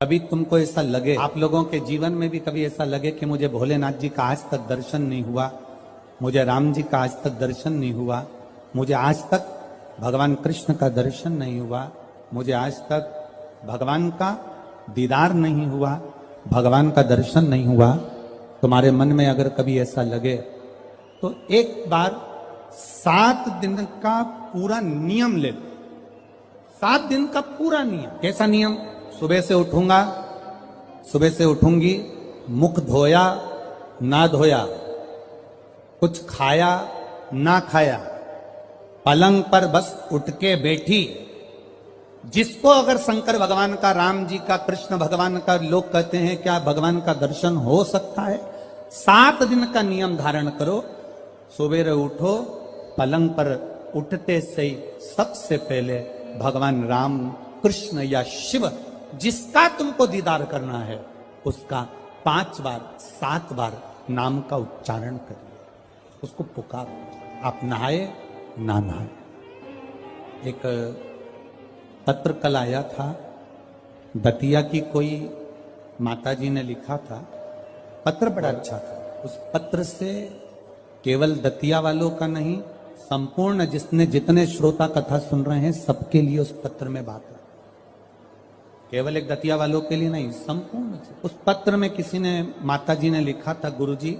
कभी तुमको ऐसा लगे, आप लोगों के जीवन में भी कभी ऐसा लगे कि मुझे भोलेनाथ जी का आज तक दर्शन नहीं हुआ, मुझे राम जी का आज तक दर्शन नहीं हुआ, मुझे आज तक भगवान कृष्ण का दर्शन नहीं हुआ, मुझे आज तक भगवान का दीदार नहीं हुआ, भगवान का दर्शन नहीं हुआ। तुम्हारे मन में अगर कभी ऐसा लगे तो एक बार 7 दिन का पूरा नियम ले। 7 दिन का पूरा नियम। कैसा नियम? सुबह से उठूंगा, सुबह से उठूंगी, मुख धोया ना धोया, कुछ खाया ना खाया, पलंग पर बस उठ के बैठी। जिसको अगर शंकर भगवान का, राम जी का, कृष्ण भगवान का, लोग कहते हैं क्या भगवान का दर्शन हो सकता है? 7 दिन का नियम धारण करो। सुबह उठो, पलंग पर उठते से ही सबसे पहले भगवान राम, कृष्ण या शिव जिसका तुमको दीदार करना है उसका 5 बार 7 बार नाम का उच्चारण करिए, उसको पुकारो। आप नहाए ना नहाए। एक पत्र कल आया था, दतिया की कोई माताजी ने लिखा था, पत्र बड़ा अच्छा था। उस पत्र से केवल दतिया वालों का नहीं, संपूर्ण जितने श्रोता कथा सुन रहे हैं सबके लिए उस पत्र में बात है। केवल एक दतिया वालों के लिए नहीं, संपूर्ण। उस पत्र में किसी ने, माताजी ने लिखा था, गुरुजी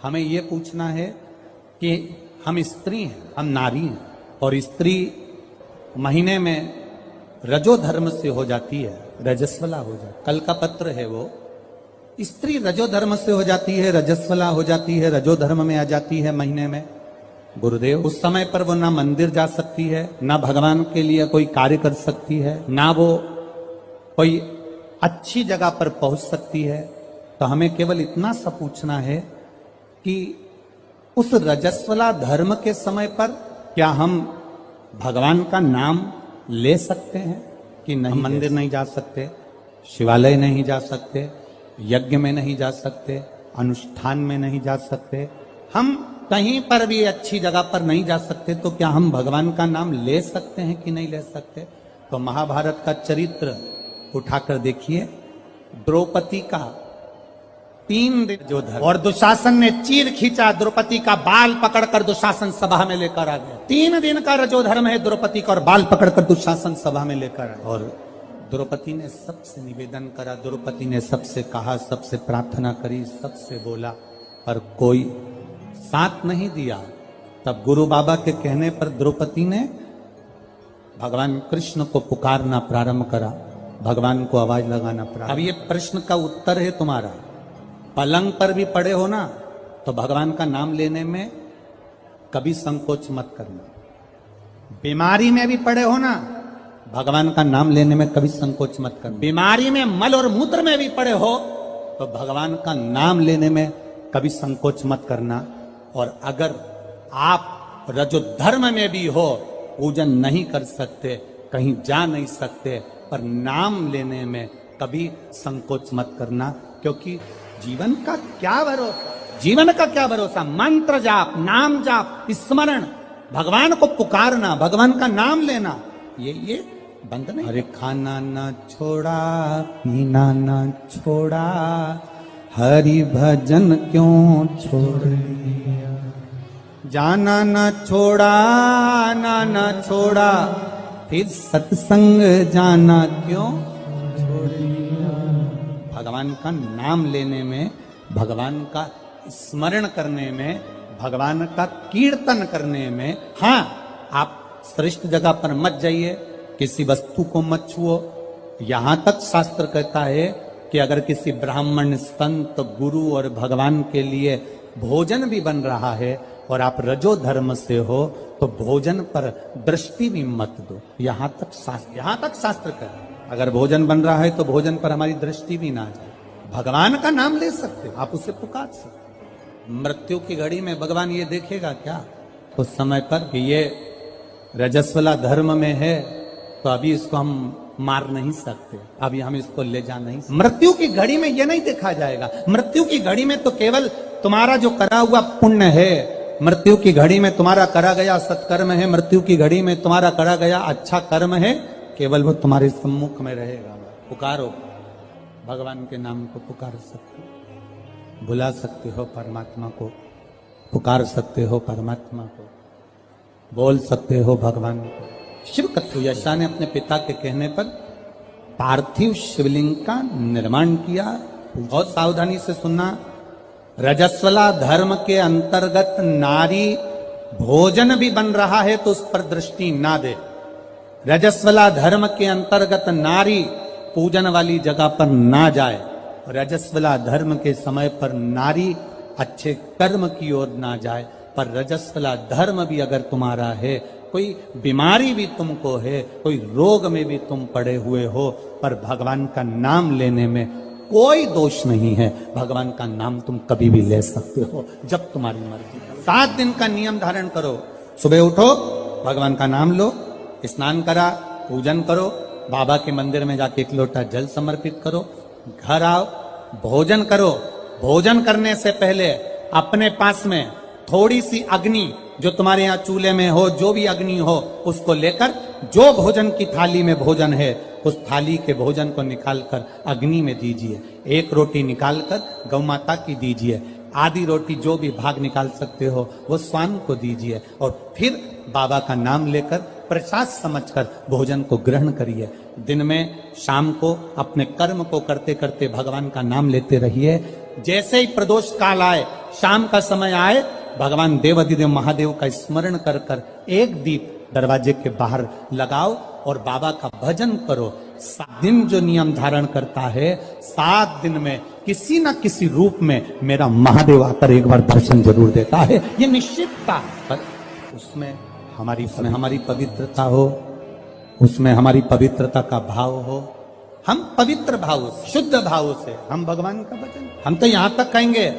हमें ये पूछना है कि हम स्त्री हैं, हम नारी हैं, और स्त्री महीने में रजो धर्म से हो जाती है, रजस्वला हो जाती है। कल का पत्र है वो, स्त्री रजो धर्म से हो जाती है, रजस्वला हो जाती है, रजो धर्म में आ जाती है महीने में। गुरुदेव उस समय पर वो ना मंदिर जा सकती है, ना भगवान के लिए कोई कार्य कर सकती है, ना वो कोई अच्छी जगह पर पहुंच सकती है। तो हमें केवल इतना सा पूछना है कि उस रजस्वला धर्म के समय पर क्या हम भगवान का नाम ले सकते हैं कि नहीं? मंदिर नहीं जा सकते, शिवालय नहीं जा सकते, यज्ञ में नहीं जा सकते, अनुष्ठान में नहीं जा सकते, हम कहीं पर भी अच्छी जगह पर नहीं जा सकते, तो क्या हम भगवान का नाम ले सकते हैं कि नहीं ले सकते? तो महाभारत का चरित्र उठाकर देखिए, द्रौपदी का 3 दिन जो धर्म, और दुशासन ने चीर खींचा, द्रौपदी का बाल पकड़कर दुशासन सभा में लेकर आ गया। 3 दिन का रजो धर्म है द्रौपदी का, और बाल पकड़कर दुशासन सभा में लेकर आया। और द्रौपदी ने सबसे निवेदन करा, द्रौपदी ने सबसे कहा, सबसे प्रार्थना करी, सबसे बोला, पर कोई साथ नहीं दिया। तब गुरु बाबा के कहने पर द्रौपदी ने भगवान कृष्ण को पुकारना प्रारंभ करा, भगवान को आवाज लगाना प्रारंभ। अब ये प्रश्न का उत्तर है तुम्हारा। पलंग पर भी पड़े हो ना, तो भगवान का नाम लेने में कभी संकोच मत करना। बीमारी में भी पड़े हो ना, भगवान का नाम लेने में कभी संकोच मत करना। बीमारी में, मल और मूत्र में भी पड़े हो तो भगवान का नाम लेने में कभी संकोच मत करना। और अगर आप रजो धर्म में भी हो, पूजन नहीं कर सकते, कहीं जा नहीं सकते, पर नाम लेने में कभी संकोच मत करना, क्योंकि जीवन का क्या भरोसा, जीवन का क्या भरोसा? मंत्र जाप, नाम जाप, स्मरण, भगवान को पुकारना, भगवान का नाम लेना, ये बंद नहीं। अरे खाना ना छोड़ा, पीना ना छोड़ा, हरि भजन क्यों छोड़ दिया, जाना ना छोड़ा, आना ना छोड़ा, फिर सत्संग जाना क्यों छोड़ दिया। भगवान का नाम लेने में, भगवान का स्मरण करने में, भगवान का कीर्तन करने में, हाँ आप श्रेष्ठ जगह पर मत जाइए, किसी वस्तु को मत छुओ। यहां तक शास्त्र कहता है कि अगर किसी ब्राह्मण, संत, गुरु और भगवान के लिए भोजन भी बन रहा है और आप रजो धर्म से हो, तो भोजन पर दृष्टि भी मत दो। यहां तक शास्त्र कहे अगर भोजन बन रहा है तो भोजन पर हमारी दृष्टि भी ना जाए। भगवान का नाम ले सकते, आप उसे पुकार सकते। मृत्यु की घड़ी में भगवान ये देखेगा क्या उस समय पर कि ये रजस्वला धर्म में है, तो अभी इसको हम मार नहीं सकते, अभी हम इसको ले जा नहीं सकते। मृत्यु की घड़ी में ये नहीं देखा जाएगा। मृत्यु की घड़ी में तो केवल तुम्हारा जो करा हुआ पुण्य है, मृत्यु की घड़ी में तुम्हारा करा गया सत्कर्म है, मृत्यु की घड़ी में तुम्हारा करा गया अच्छा कर्म है, केवल वो तुम्हारे सम्मुख में रहेगा। पुकारो, भगवान के नाम को पुकार सकते हो, बुला सकते हो परमात्मा को, पुकार सकते हो परमात्मा को, बोल सकते हो भगवान को। शिव कथुयशा ने अपने पिता के कहने पर पार्थिव शिवलिंग का निर्माण किया। बहुत सावधानी से सुनना, रजस्वला धर्म के अंतर्गत नारी भोजन भी बन रहा है तो उस पर दृष्टि ना दे। रजस्वला धर्म के अंतर्गत नारी पूजन वाली जगह पर ना जाए। रजस्वला धर्म के समय पर नारी अच्छे कर्म की ओर ना जाए। पर रजस्वला धर्म भी अगर तुम्हारा है, कोई बीमारी भी तुमको है, कोई रोग में भी तुम पड़े हुए हो, पर भगवान का नाम लेने में कोई दोष नहीं है। भगवान का नाम तुम कभी भी ले सकते हो जब तुम्हारी मर्जी। 7 दिन का नियम धारण करो। सुबह उठो, भगवान का नाम लो, स्नान करा, पूजन करो, बाबा के मंदिर में जाके 1 लोटा जल समर्पित करो, घर आओ, भोजन करो। भोजन करने से पहले अपने पास में थोड़ी सी अग्नि, जो तुम्हारे यहाँ चूल्हे में हो, जो भी अग्नि हो, उसको लेकर जो भोजन की थाली में भोजन है उस थाली के भोजन को निकालकर अग्नि में दीजिए। 1 रोटी निकालकर गौ माता की दीजिए, आधी रोटी जो भी भाग निकाल सकते हो वो स्वान को दीजिए, और फिर बाबा का नाम लेकर प्रसाद समझकर भोजन को ग्रहण करिए। दिन में, शाम को अपने कर्म को करते करते भगवान का नाम लेते रहिए। जैसे ही प्रदोष काल आए, शाम का समय आए, भगवान देवाधिदेव महादेव का स्मरण कर कर 1 दीप दरवाजे के बाहर लगाओ और बाबा का भजन करो। 7 दिन जो नियम धारण करता है, 7 दिन में किसी न किसी रूप में मेरा महादेव आकर एक बार दर्शन जरूर देता है, ये निश्चितता। पर उसमें हमारी पवित्रता हो, उसमें हमारी पवित्रता का भाव हो। हम पवित्र भाव से, शुद्ध भाव से हम भगवान का भजन, हम तो यहां तक कहेंगे,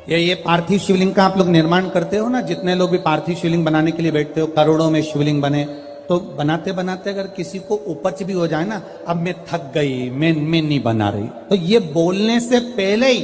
ये पार्थिव शिवलिंग का आप लोग निर्माण करते हो ना, जितने लोग भी पार्थिव शिवलिंग बनाने के लिए बैठते हो, करोड़ों में शिवलिंग बने, तो बनाते बनाते अगर किसी को उपच भी हो जाए ना, अब मैं थक गई, मैं नहीं बना रही, तो ये बोलने से पहले ही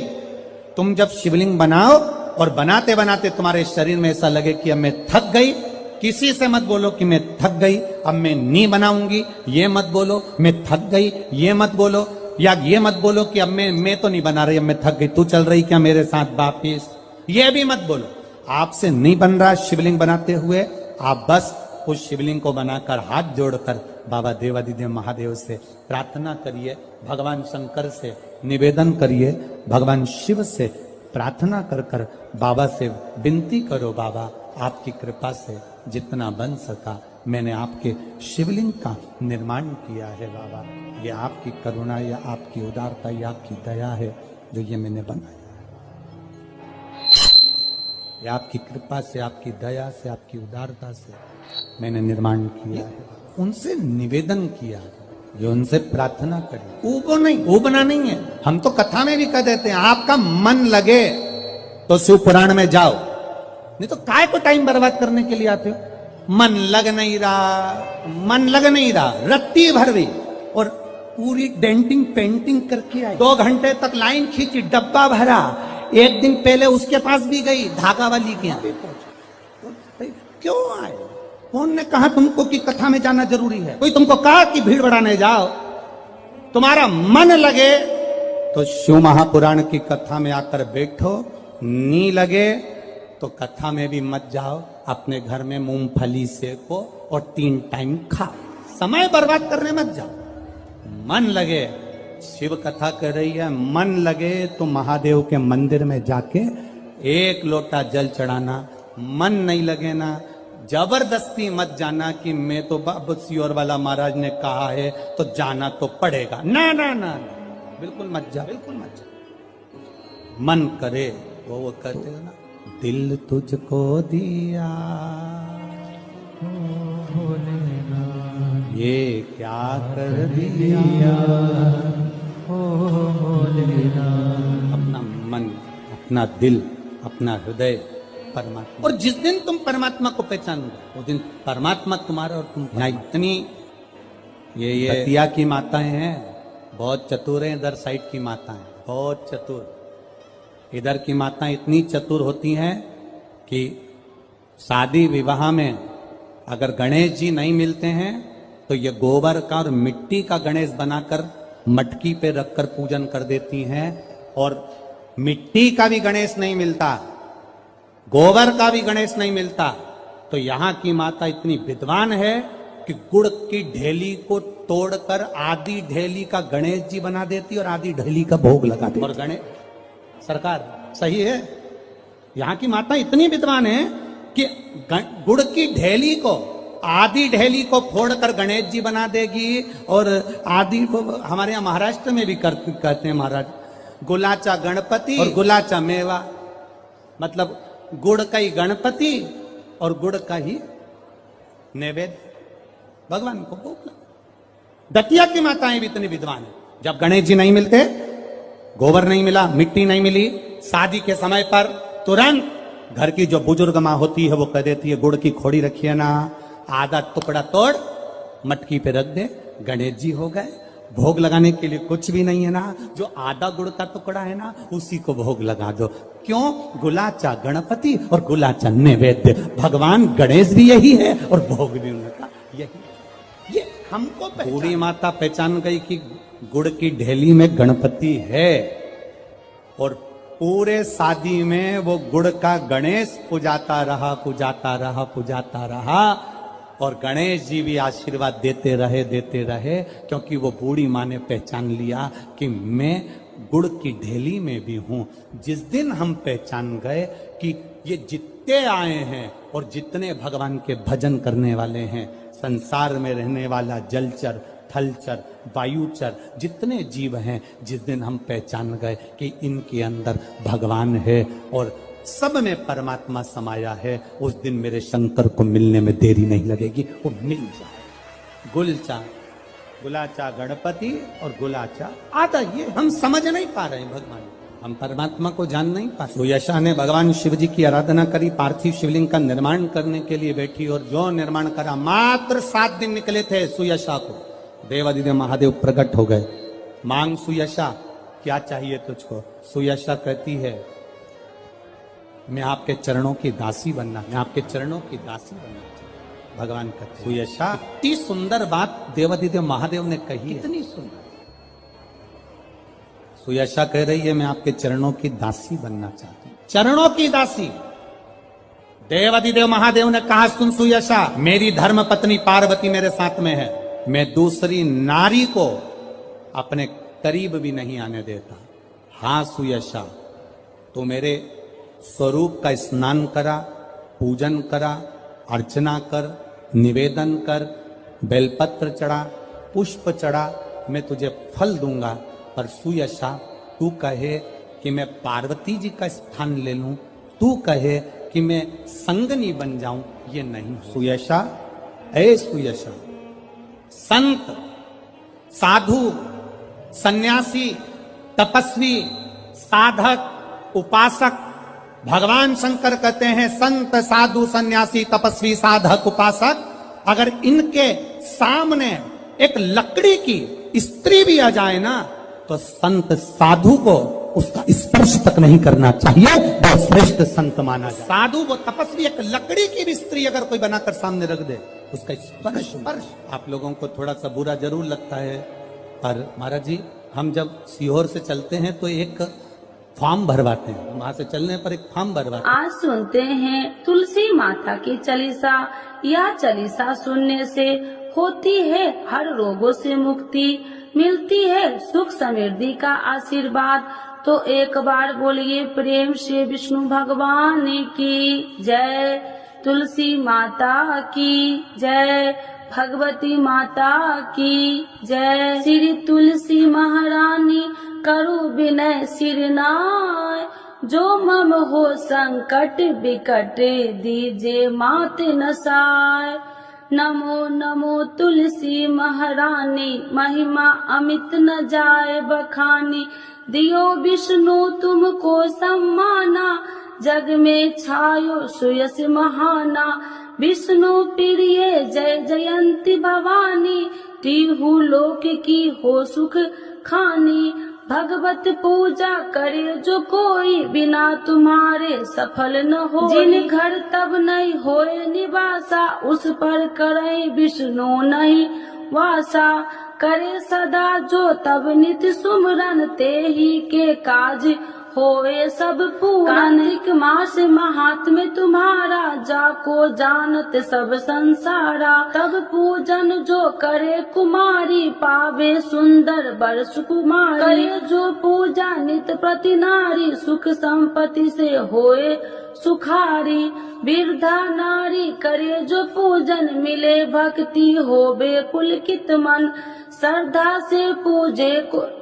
तुम जब शिवलिंग बनाओ और बनाते बनाते तुम्हारे शरीर में ऐसा लगे कि अब मैं थक गई, किसी से मत बोलो कि मैं थक गई, अब मैं नहीं बनाऊंगी, ये मत बोलो। मैं थक गई ये मत बोलो, या ये मत बोलो कि अब मैं तो नहीं बना रही, अब मैं थक गई, तू चल रही क्या मेरे साथ वापिस, ये भी मत बोलो। आपसे नहीं बन रहा शिवलिंग बनाते हुए, आप बस उस शिवलिंग को बनाकर हाथ जोड़कर बाबा देवाधिदेव महादेव से प्रार्थना करिए, भगवान शंकर से निवेदन करिए, भगवान शिव से प्रार्थना कर कर बाबा से विनती करो, बाबा आपकी कृपा से जितना बन सका मैंने आपके शिवलिंग का निर्माण किया है। बाबा ये आपकी करुणा या आपकी उदारता या आपकी दया है जो ये मैंने बनाया, ये आपकी कृपा से, आपकी दया से, आपकी उदारता से मैंने निर्माण किया है। उनसे निवेदन किया, जो उनसे प्रार्थना करी, ऊबो नहीं, ऊबना नहीं है। हम तो कथा में भी कह देते हैं, आपका मन लगे तो शिव पुराण में जाओ, नहीं तो काय को टाइम बर्बाद करने के लिए आते हो। मन लग नहीं रहा, रत्ती भर भी, और पूरी डेंटिंग पेंटिंग करके आई, 2 घंटे तक लाइन खींची, डब्बा भरा, 1 दिन पहले उसके पास भी गई, धागा वाली के यहाँ पहुंची। क्यों आए? कौन ने कहा तुमको कि कथा में जाना जरूरी है? कोई तुमको कहा कि भीड़ बढ़ाने जाओ? तुम्हारा मन लगे तो शिव महापुराण की कथा में आकर बैठो, नहीं लगे तो कथा में भी मत जाओ, अपने घर में मूंगफली सेको और 3 टाइम खाओ, समय बर्बाद करने मत जाओ। मन लगे, शिव कथा कर रही है, मन लगे तो महादेव के मंदिर में जाके 1 लोटा जल चढ़ाना। मन नहीं लगे ना, जबरदस्ती मत जाना कि मैं तो बाबा सियोर वाला महाराज ने कहा है तो जाना तो पड़ेगा, ना ना ना, बिल्कुल मत जा, बिल्कुल मत जा। मन करे वो करते हो ना, दिल तुझको दिया ये क्या कर दिया, अपना मन, अपना दिल, अपना हृदय परमात्मा। और जिस दिन तुम परमात्मा को पहचानोगे उस दिन परमात्मा तुम्हारा और तुम। यहाँ इतनी ये हतिया की माताएं हैं, बहुत चतुर हैं, इधर साइड की माताएं बहुत चतुर। इधर की माताएं इतनी चतुर होती हैं कि शादी विवाह में अगर गणेश जी नहीं मिलते हैं तो ये गोबर का और मिट्टी का गणेश बनाकर मटकी पे रखकर पूजन कर देती हैं, और मिट्टी का भी गणेश नहीं मिलता, गोबर का भी गणेश नहीं मिलता। तो यहां की माता इतनी विद्वान है कि गुड़ की ढेली को तोड़कर आधी ढेली का गणेश जी बना देती और आधी ढेली का भोग लगा देती। और गणेश सरकार सही है, यहां की माता इतनी विद्वान है कि गुड़ की ढेली को, आधी ढेली को फोड़कर गणेश जी बना देगी, और आधी को हमारे यहाँ महाराष्ट्र में भी कहते हैं महाराज, गुलाचा गणपति और गुलाचा मेवा, मतलब गुड़ का ही गणपति और गुड़ का ही नैवेद्य भगवान को भोग। दतिया की माताएं भी इतनी विद्वान है, जब गणेश जी नहीं मिलते, गोबर नहीं मिला, मिट्टी नहीं मिली, शादी के समय पर तुरंत घर की जो बुजुर्ग माँ होती है वो कह देती है गुड़ की खोड़ी रखिए ना, आधा टुकड़ा तोड़ मटकी पे रख दे, गणेश जी हो गए। भोग लगाने के लिए कुछ भी नहीं है ना, जो आधा गुड़ का टुकड़ा है ना उसी को भोग लगा दो। क्यों? गुलाचा गणपति और गुलाचा नैवेद्य, भगवान गणेश भी यही है और भोग भी उनका यही। ये हमको बूढ़ी माता पहचान गई कि गुड़ की ढेली में गणपति है, और पूरे शादी में वो गुड़ का गणेश पुजाता रहा, पुजाता रहा, पुजाता रहा, और गणेश जी भी आशीर्वाद देते रहे, क्योंकि वो बूढ़ी माँ ने पहचान लिया कि मैं गुड़ की ढेली में भी हूं। जिस दिन हम पहचान गए कि ये जितने आए हैं और जितने भगवान के भजन करने वाले हैं, संसार में रहने वाला जलचर, थलचर, वायुचर, जितने जीव हैं, जिस दिन हम पहचान गए कि इनके अंदर भगवान है और सब में परमात्मा समाया है, उस दिन मेरे शंकर को मिलने में देरी नहीं लगेगी, वो मिल जाए। गुलाचा गणपति और गुलाचा आधा, ये हम समझ नहीं पा रहे हैं भगवान, हम परमात्मा को जान नहीं पा रहे। सुयशा ने भगवान शिव जी की आराधना करी, पार्थिव शिवलिंग का निर्माण करने के लिए बैठी, और जो निर्माण करा, मात्र 7 दिन निकले थे सुयशा को, देवादिदेव महादेव प्रकट हो गए। मांग सुयशा, क्या चाहिए तुझको? सुयशा कहती है मैं आपके चरणों की दासी बनना, मैं आपके चरणों की दासी बनना चाहती। भगवान कहते सुयशा, इतनी सुंदर बात देवादिदेव महादेव ने कही, इतनी सुंदर। सुयशा कह रही है मैं आपके चरणों की दासी बनना चाहती हूं, चरणों की दासी। देवादिदेव महादेव ने कहा सुन सुयशा, मेरी धर्म पत्नी पार्वती मेरे साथ में है, मैं दूसरी नारी को अपने करीब भी नहीं आने देता। हाँ सुयशा, तो मेरे स्वरूप का स्नान करा, पूजन करा, अर्चना कर, निवेदन कर, बेलपत्र चढ़ा, पुष्प चढ़ा, मैं तुझे फल दूंगा। पर सुयशा, तू कहे कि मैं पार्वती जी का स्थान ले लूं, तू कहे कि मैं संगनी बन जाऊं, ये नहीं। सुयशा, ऐ सुयशा, संत, साधु, सन्यासी, तपस्वी, साधक, उपासक, भगवान शंकर कहते हैं संत, साधु, सन्यासी, तपस्वी, साधक, उपासक, अगर इनके सामने एक लकड़ी की स्त्री भी आ जाए ना, तो संत साधु को उसका स्पर्श तक नहीं करना चाहिए, वो श्रेष्ठ संत माना जाए। साधु वो तपस्वी, एक लकड़ी की भी स्त्री अगर कोई बनाकर सामने रख दे, उसका स्पर्श आप लोगों को थोड़ा सा बुरा जरूर लगता है, पर महाराज जी हम जब सीहोर से चलते हैं तो एक फॉर्म भरवाते हैं, वहां से चलने पर एक फॉर्म भरवाते हैं। आज सुनते हैं तुलसी माता की चालीसा। यह चालीसा सुनने से होती है हर रोगों से मुक्ति, मिलती है सुख समृद्धि का आशीर्वाद। तो एक बार बोलिए प्रेम से विष्णु भगवान की जय, तुलसी माता की जय, भगवती माता की जय। श्री तुलसी महारानी करो विनय सिरनाय, जो मम हो संकट विकट दीजे मात नसाय। नमो नमो तुलसी महारानी, महिमा अमित न जाए बखानी। दियो विष्णु तुमको सम्माना, जग में छायो सुयस महाना। विष्णु प्रिय जय जयंती भवानी, तिहु लोक की हो सुख खानी। भगवत पूजा करे जो कोई, बिना तुम्हारे सफल न हो। जिन घर तब नहीं होए निवासा, उस पर करे विष्णु नहीं वासा। करे सदा जो तब नित सुमरन, ते ही के काज होए सब पूरन। कार्तिक मास महात्म्य तुम्हारा, जाको जानत सब संसारा। तब पूजन जो करे कुमारी, पावे सुंदर बर सुकुमारी। करे जो पूजा नित प्रति नारी, सुख संपत्ति से होए सुखारी। वृद्धा नारी करे जो पूजन, मिले भक्ति होबे पुलकित मन। श्रद्धा से पूजे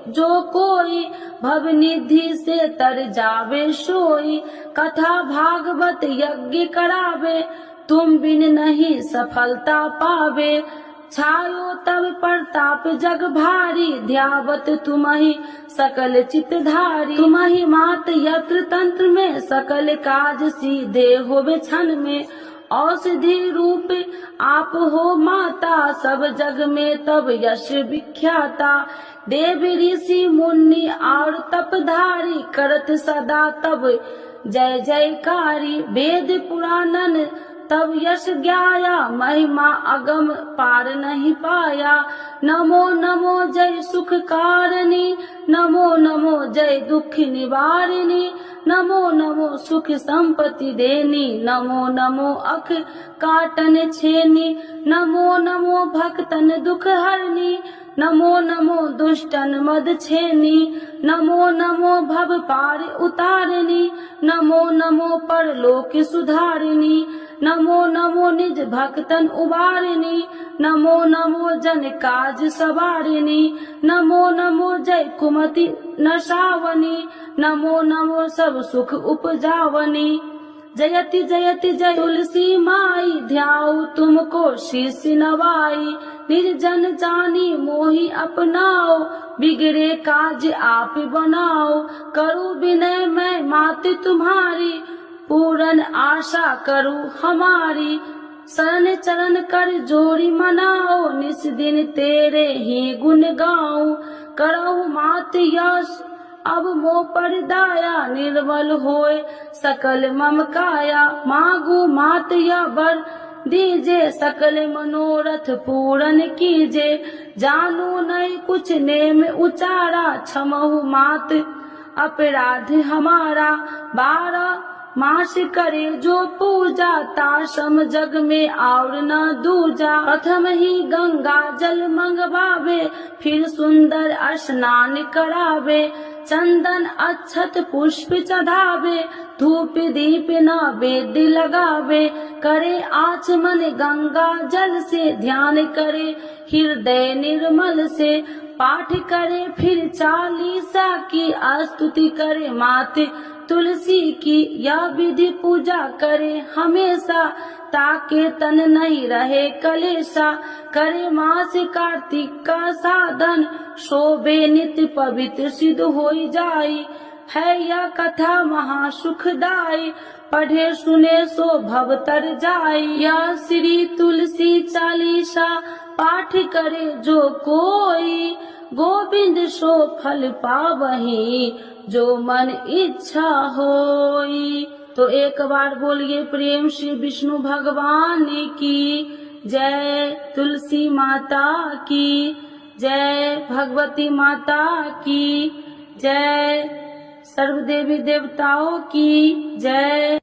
जो कोई, भव निधि से तर जावे सोई। कथा भागवत यज्ञ करावे, तुम बिन नहीं सफलता पावे। छायो तब प्रताप जग भारी, ध्यावत तुम्हि सकल चितधारी। तुम्हि मात यत्र तंत्र में, सकल काज सीधे होवे क्षण में। औषधि रूप आप हो माता, सब जग में तब यश विख्याता। देव ऋषि मुनि और तपधारी, करत सदा तब जय जयकारी। वेद पुराणन तब यश ज्ञाया, महिमा अगम पार नहीं पाया। नमो नमो जय सुख कारिणी, नमो नमो जय दुख निवारिणी। नमो नमो सुख संपत्ति देनी, नमो नमो अख काटन छेनी। नमो नमो भक्तन दुख हरनी, नमो नमो दुष्टन मद छेनी। नमो नमो भव पार उतारिणी, नमो नमो परलोक सुधारिणी। नमो नमो निज भक्तन उबारिणी, नमो नमो जन काज सवारिणी। नमो नमो जय कुमति नशावनी, नमो नमो सब सुख उपजावनी। जयति जयति जय तुलसी माई, ध्याऊ तुमको शीश नवाई। निर्जन जानी मोहि अपनाओ, बिगड़े काज आप बनाओ। करूँ विनय मैं मात तुम्हारी, पूरन आशा करूँ हमारी। शरण चरण कर जोड़ी मनाओ, निस दिन तेरे ही गुण गाऊं। करहु मात यश अब मो पर दाया, निर्मल होए सकल मम काया। मांगू मात या वर दीजे, सकल मनोरथ पूरन कीजे। जानू नहीं कुछ नेम उचारा, क्षमहु मात अपराध हमारा। 12 मास करे जो पूजा, ताशम जग में और न दूजा। प्रथम ही गंगा जल मंगवावे, फिर सुंदर स्नान करावे। चंदन अक्षत पुष्प चढ़ावे, धूप दीप नैवेद्य लगावे। करे आचमन गंगा जल से, ध्यान करे हृदय निर्मल से। पाठ करे फिर 40 की, स्तुति करे मात तुलसी की। यह विधि पूजा करे हमेशा, ताके तन नहीं रहे कलेशा। करे मास कार्तिक का साधन, शोभे नित्य पवित्र सिद्ध होई जाई। है यह कथा महा सुखदाई, पढ़े सुने सो भव तर जाई। यह श्री तुलसी चालीसा, पाठ करे जो कोई। गोविंद सो फल पावही, जो मन इच्छा होई। तो एक बार बोलिए प्रेम श्री विष्णु भगवान की जय, तुलसी माता की जय, भगवती माता की जय, सर्व देवी देवताओं की जय।